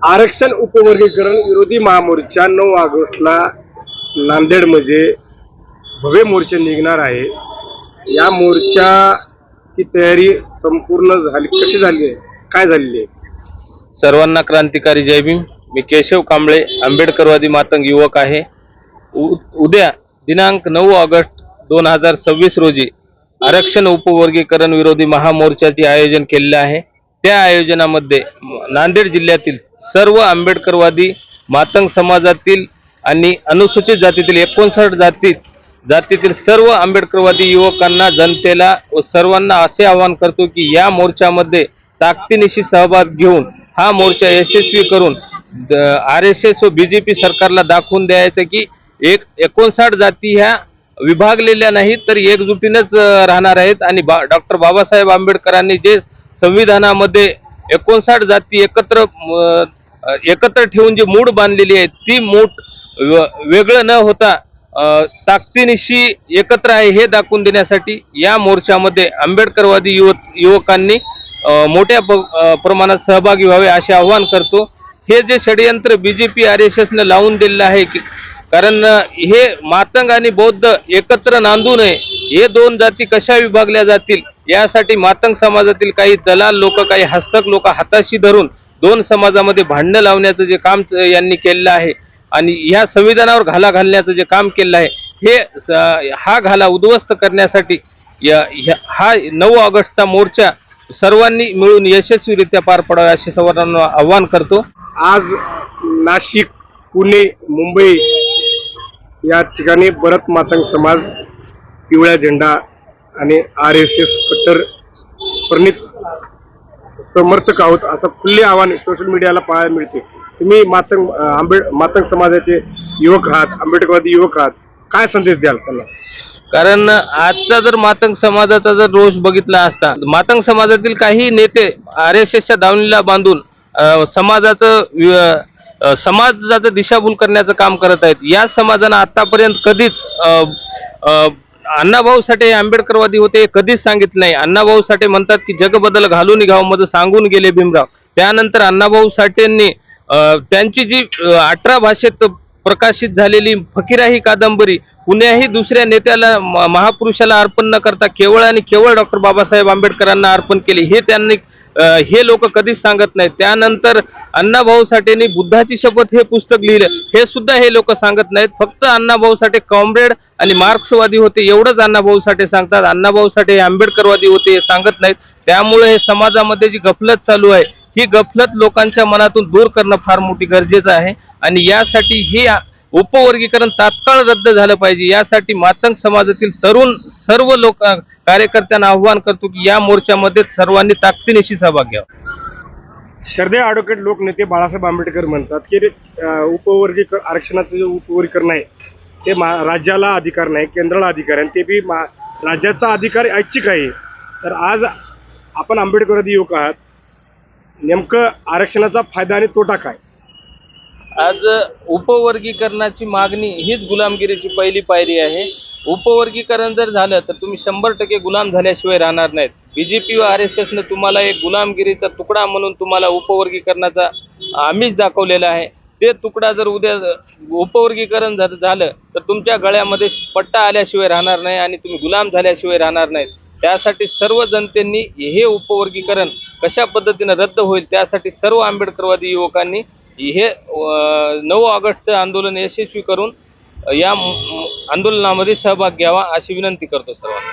आरक्षण उपवर्गीकरण विरोधी महामोर्चा 9 ऑगस्टला नांदेडमध्ये भव्य मोर्चा निघणार आहे। या मोर्चाची तयारी संपूर्ण झाली, कशी झाली आहे, काय झालेली आहे? सर्वांना क्रांतिकारी जय भीम। मी केशव कांबळे, आंबेडकरवादी मातंग युवक आहे। उद्या दिनांक 9 ऑगस्ट 2026 रोजी आरक्षण उपवर्गीकरण विरोधी महामोर्चाचे आयोजन केलेले आहे। त्या आयोजनामध्ये नांदेड जिल्ह्यातील सर्व आंबेडकरवादी मातंग समाजातील आणि अनुसूचित जातीतील 59 जातीतील सर्व आंबेडकरवादी युवकांना, जनतेला व सर्वांना असे आवाहन करतो की या मोर्चामध्ये ताकदीनिशी सहभाग घेऊन हा मोर्चा यशस्वी करून RSS व BJP सरकारला दाखवून द्यायचं की 59 जाती ह्या विभागलेल्या नाहीत, तर एकजुटीनेच राहणार आहेत। आणि डॉक्टर बाबासाहेब आंबेडकरांनी जे संविधानामध्ये 59 जाती एकत्र ठेवून जी मूठ बांधलेली आहे, ती मूठ वेगळं न होता ताकदीनिशी एकत्र आहे हे दाखवून देण्यासाठी या मोर्चामध्ये आंबेडकरवादी युवकांनी मोठ्या प्रमाणात सहभागी व्हावे असे आवाहन करतो। हे जे षडयंत्र BJP RSS ने लावून दिलेलं आहे, कारण हे मातंग आणि बौद्ध एकत्र नांदू नये, हे दोन जाती कशा विभागल्या जातील यासाठी मातंग समाजातील काही दलाल लोक, काही हस्तक लोक हाताशी धरून दोन समाजामध्ये भांडणं लावण्याचं जे काम यांनी केलेलं आहे आणि ह्या संविधानावर घाला घालण्याचं जे काम केलेलं आहे, हे हा घाला उद्ध्वस्त करण्यासाठी हा 9 ऑगस्टचा मोर्चा सर्वांनी मिळून यशस्वीरित्या पार पाडावा असे सर्वांना आवाहन करतो। आज नाशिक, पुणे, मुंबई या ठिकाणी भरत मातंग समाज पिवळा झेंडा आणि RSS कट्टर प्रणित समर्थक आहोत असं खुले आव्हान सोशल मीडियाला पाहायला मिळते। तुम्ही मातंग समाजाचे युवक आहात, आंबेडकरवादी युवक आहात, काय संदेश द्याल त्यांना? कारण आजचा जर मातंग समाजाचा जर रोष बघितला असता, मातंग समाजातील काही नेते RSSच्या दावणीला बांधून समाजाचं दिशाभूल करण्याचं काम करत आहेत। या समाजानं आतापर्यंत कधीच अण्णाभाऊ साठे आंबेडकरवादी होते हे कधीच सांगितलं नाही। अण्णाभाऊ साठे म्हणतात की जग बदल घालून निघाव मध्ये सांगून गेले भीमराव। त्यानंतर अण्णाभाऊ साठेंनी त्यांची जी 18 भाषेत प्रकाशित झालेली फकीराही कादंबरी कुण्याही दुसऱ्या नेत्याला, महापुरुषाला अर्पण न करता केवळ आणि केवळ डॉक्टर बाबासाहेब आंबेडकरांना अर्पण केले, हे त्यांनी हे लोक कधीच सांगत नाहीत। त्यानंतर अण्णाभाऊ साठेंनी बुद्धाची शपथ हे पुस्तक लिहिलं, हे सुद्धा हे लोक सांगत नाहीत। फक्त अण्णाभाऊ साठे कॉम्रेड आणि मार्क्सवादी होते एवढंच अण्णाभाऊ साठे सांगतात। अण्णाभाऊ साठे हे आंबेडकरवादी होते हे सांगत नाहीत। त्यामुळे हे समाजामध्ये जी गफलत चालू आहे, ही गफलत लोकांच्या मनातून दूर करणं फार मोठी गरजेचं आहे आणि यासाठी हे उपवर्गीकरण तात्काळ रद्द झालं पाहिजे। यासाठी मातंग समाजातील तरुण सर्व लोक कार्यकर्त्यांना आव्हान करतो की या मोर्चामध्ये सर्वांनी ताकदीनिशी सहभाग घ्यावा। श्रद्धेय ॲडव्होकेट लोकनेते बाळासाहेब आंबेडकर म्हणतात की आरक्षणाचं जे उपवर्गीकरण आहे ते राज्याला अधिकार नाही, केंद्राला अधिकार आहे, ते बी राज्याचा अधिकार ऐच्छिक आहे। तर आज आपण आंबेडकरवादी युवक आहात, नेमकं आरक्षणाचा फायदा आणि तोटा काय? आज उपवर्गीकरणाची मागणी हीच गुलामगिरीची पहिली पायरी आहे। उपवर्गीकरण जर झालं तर तुम्ही 100% गुलाम झाल्याशिवाय राहणार नाहीत। BJP व RSS ने तुम्हाला एक गुलामगिरीचा तुकडा म्हणून तुम्हाला उपवर्गीकरणाचा आमिष दाखवलेला आहे। ते तुकडा जर उद्या उपवर्गीकरण झालं तर तुमच्या गळ्यामध्ये पट्टा आल्याशिवाय राहणार नाही आणि तुम्ही गुलाम झाल्याशिवाय राहणार नाहीत। त्यासाठी सर्व जनतेने हे उपवर्गीकरण कशा पद्धतीने रद्द होईल त्यासाठी सर्व आंबेडकरवादी युवकांनी हे 9 ऑगस्टचं आंदोलन यशस्वी करून या आंदोलनामध्ये सहभाग घ्यावा अशी विनंती करतो सर्वांना।